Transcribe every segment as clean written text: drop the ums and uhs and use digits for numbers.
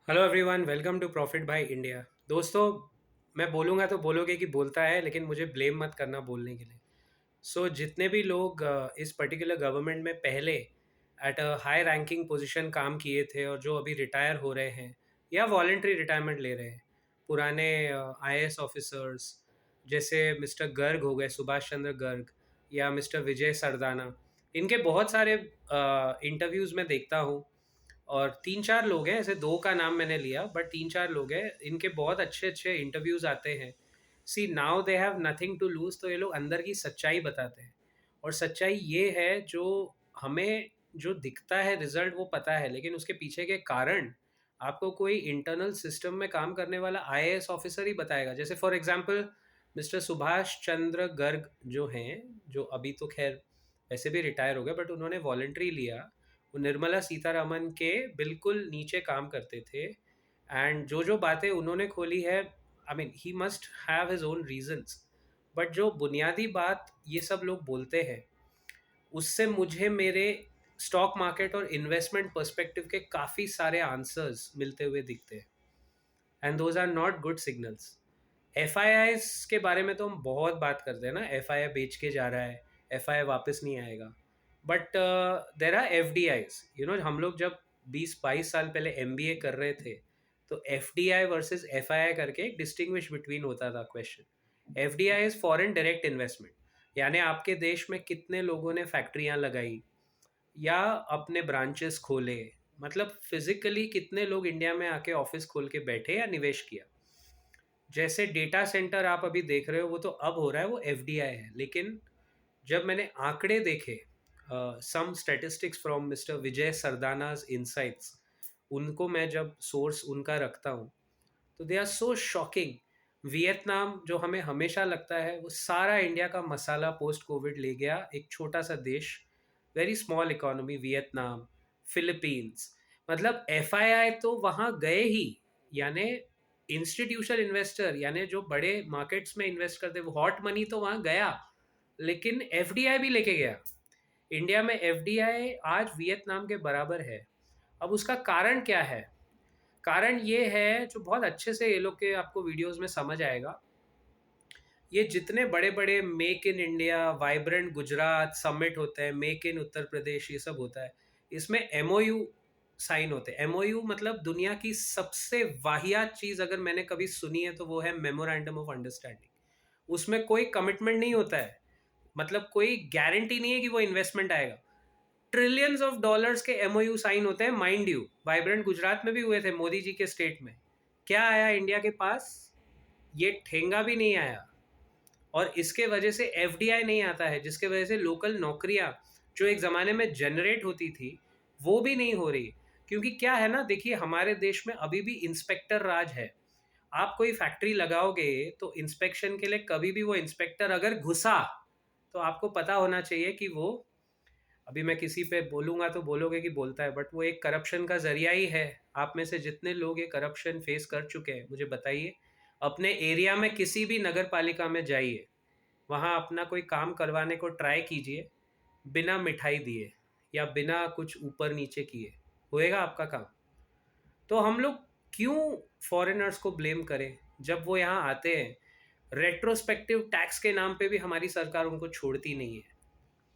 Hello everyone, welcome to profit by India. दोस्तों, मैं बोलूँगा तो बोलोगे कि बोलता है, लेकिन मुझे ब्लेम मत करना बोलने के लिए। जितने भी लोग इस पर्टिकुलर गवर्नमेंट में पहले at a high ranking position काम किए थे और जो अभी रिटायर हो रहे हैं या वॉलेंट्री रिटायरमेंट ले रहे हैं, पुराने आईएएस ऑफिसर्स जैसे मिस्टर गर्ग हो गए, सुभाष चंद्र गर्ग, या मिस्टर विजय सरदाना, इनके बहुत सारे इंटरव्यूज़ में देखता हूँ। और तीन चार लोग हैं, ऐसे दो का नाम मैंने लिया, बट तीन चार लोग हैं, इनके बहुत अच्छे अच्छे इंटरव्यूज आते हैं। See now they have nothing to lose, तो ये लोग अंदर की सच्चाई बताते हैं। और सच्चाई ये है जो हमें जो दिखता है रिजल्ट वो पता है, लेकिन उसके पीछे के कारण आपको कोई इंटरनल सिस्टम में काम करने वाला आईएएस ऑफिसर ही बताएगा। जैसे for example mister Subhash Chandra Garg जो हैं, जो अभी तो खैर वैसे भी रिटायर हो गए, बट उन्होंने वॉलंटरी लिया। वो निर्मला सीतारमन के बिल्कुल नीचे काम करते थे, एंड जो जो बातें उन्होंने खोली है, I mean he must have his own reasons. But जो बुनियादी बात ये सब लोग बोलते हैं, उससे मुझे मेरे स्टॉक मार्केट और इन्वेस्टमेंट पर्सपेक्टिव के काफ़ी सारे आंसर्स मिलते हुए दिखते हैं, and those are not good signals. F I I के बारे में तो हम बहुत बात करते हैं ना, एफ आई आई बेच के जा रहा है, एफ आई आई वापस नहीं आएगा। But there R F D eyes, हम लोग जब 20-22 साल पहले एम बी ए कर रहे थे, तो F D I versus F I I करके एक डिस्टिंग्विश बिटवीन होता था question. F D I is foreign direct investment, यानी आपके देश में कितने लोगों ने फैक्ट्रियां लगाई या अपने ब्रांचेस खोले, मतलब फिजिकली कितने लोग इंडिया में आके ऑफिस खोल के बैठे या निवेश किया। जैसे डेटा सेंटर आप अभी देख रहे हो, वो तो अब हो रहा है, वो एफडीआई है। लेकिन जब मैंने आंकड़े देखे, some statistics from mister Vijay Sardana's insights, उनको मैं जब सोर्स उनका रखता हूँ, तो they are so shocking. Vietnam जो हमें हमेशा लगता है वो सारा इंडिया का मसाला पोस्ट कोविड ले गया, एक छोटा सा देश, very small economy, Vietnam, Philippines, मतलब एफआईआई तो वहाँ गए ही, यानी इंस्टीट्यूशनल इन्वेस्टर, यानी जो बड़े मार्केट्स में इन्वेस्ट करते, वो हॉट मनी तो वहाँ गया, लेकिन एफडीआई भी लेके गया। इंडिया में एफडीआई आज वियतनाम के बराबर है। अब उसका कारण क्या है? कारण ये है, जो बहुत अच्छे से ये लोग के आपको वीडियोस में समझ आएगा। ये जितने बड़े बड़े make in India, vibrant Gujarat summit होते हैं, मेक इन उत्तर प्रदेश, ये सब होता है, इसमें एमओयू साइन होते हैं। एमओयू मतलब दुनिया की सबसे वाहियात चीज़ अगर मैंने कभी सुनी है तो वो है मेमोरेंडम ऑफ अंडरस्टैंडिंग। उसमें कोई कमिटमेंट नहीं होता है, मतलब कोई गारंटी नहीं है कि वो इन्वेस्टमेंट आएगा। ट्रिलियंस ऑफ डॉलर्स के एमओयू साइन होते हैं, माइंड यू। वाइब्रेंट गुजरात में भी हुए थे, मोदी जी के स्टेट में। क्या आया इंडिया के पास? ये ठेंगा भी नहीं आया। और इसके वजह से एफडीआई नहीं आता है, जिसके वजह से लोकल नौकरियां जो एक ज़माने में जनरेट होती थी, वो भी नहीं हो रही। क्योंकि क्या है ना, देखिए हमारे देश में अभी भी इंस्पेक्टर राज है। आप कोई फैक्ट्री लगाओगे तो इंस्पेक्शन के लिए कभी भी वो इंस्पेक्टर अगर घुसा, तो आपको पता होना चाहिए कि वो, अभी मैं किसी पे बोलूंगा तो बोलोगे कि बोलता है, बट वो एक करप्शन का जरिया ही है। आप में से जितने लोग ये करप्शन फेस कर चुके हैं, मुझे बताइए। अपने एरिया में किसी भी नगर पालिका में जाइए, वहाँ अपना कोई काम करवाने को ट्राई कीजिए, बिना मिठाई दिए या बिना कुछ ऊपर नीचे किए होएगा आपका काम। तो हम लोग क्यों फॉरेनर्स को ब्लेम करें जब वो यहाँ आते हैं? रेट्रोस्पेक्टिव टैक्स के नाम पे भी हमारी सरकार उनको छोड़ती नहीं है,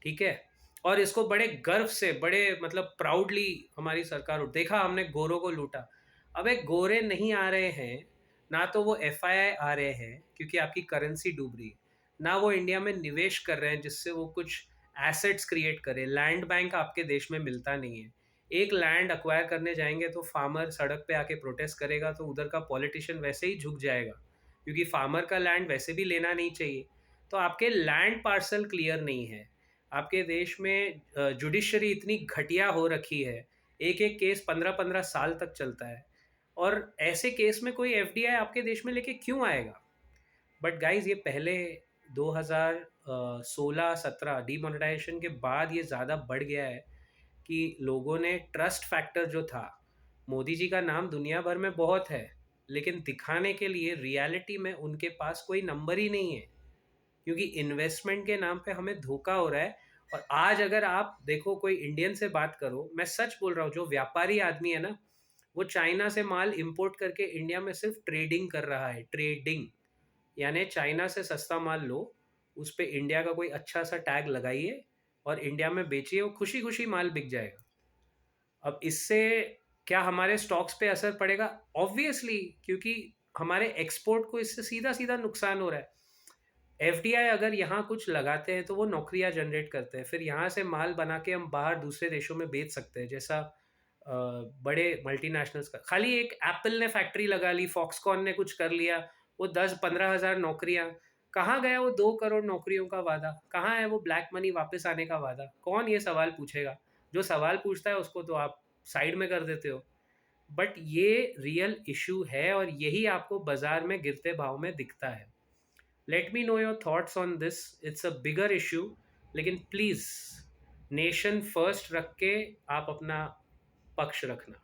ठीक है। और इसको बड़े गर्व से, बड़े मतलब प्राउडली हमारी सरकार, देखा हमने गोरों को लूटा। अब एक गोरे नहीं आ रहे हैं, ना तो वो एफआईआई आ रहे हैं क्योंकि आपकी करेंसी डूब रही है, ना वो इंडिया में निवेश कर रहे हैं जिससे वो कुछ एसेट्स क्रिएट करे। लैंड बैंक आपके देश में मिलता नहीं है। एक लैंड अक्वायर करने जाएंगे तो फार्मर सड़क पे आके प्रोटेस्ट करेगा, तो उधर का पॉलिटिशियन वैसे ही झुक जाएगा, क्योंकि फार्मर का लैंड वैसे भी लेना नहीं चाहिए। तो आपके लैंड पार्सल क्लियर नहीं है। आपके देश में जुडिशरी इतनी घटिया हो रखी है, एक एक केस 15-15 साल तक चलता है, और ऐसे केस में कोई एफडीआई आपके देश में लेके क्यों आएगा? बट गाइज, ये पहले 2016-17 डीमोनेटाइजेशन के बाद ये ज़्यादा बढ़ गया है कि लोगों ने ट्रस्ट फैक्टर जो था, मोदी जी का नाम दुनिया भर में बहुत है, लेकिन दिखाने के लिए रियलिटी में उनके पास कोई नंबर ही नहीं है, क्योंकि इन्वेस्टमेंट के नाम पे हमें धोखा हो रहा है। और आज अगर आप देखो, कोई इंडियन से बात करो, मैं सच बोल रहा हूँ, जो व्यापारी आदमी है ना, वो चाइना से माल इंपोर्ट करके इंडिया में सिर्फ ट्रेडिंग कर रहा है, ट्रेडिंग। यानी चाइना से सस्ता माल लो, उस पे इंडिया का कोई अच्छा सा टैग लगाइए और इंडिया में बेचिए, वो खुशी खुशी माल बिक जाएगा। अब इससे क्या हमारे स्टॉक्स पे असर पड़ेगा? ऑब्वियसली, क्योंकि हमारे एक्सपोर्ट को इससे सीधा सीधा नुकसान हो रहा है। एफडीआई अगर यहाँ कुछ लगाते हैं तो वो नौकरियां जनरेट करते हैं, फिर यहाँ से माल बना के हम बाहर दूसरे देशों में बेच सकते हैं, जैसा बड़े मल्टीनेशनल्स का। खाली एक एप्पल ने फैक्ट्री लगा ली, फॉक्सकॉन ने कुछ कर लिया, वो 10-15 हज़ार नौकरियां। कहाँ गया वो 2 करोड़ नौकरियों का वादा? कहाँ है वो ब्लैक मनी वापस आने का वादा? कौन ये सवाल पूछेगा? जो सवाल पूछता है उसको तो आप साइड में कर देते हो। बट ये रियल इशू है और यही आपको बाजार में गिरते भाव में दिखता है। Let me know your thoughts on this, it's a bigger issue, लेकिन प्लीज़ नेशन फर्स्ट रख के आप अपना पक्ष रखना।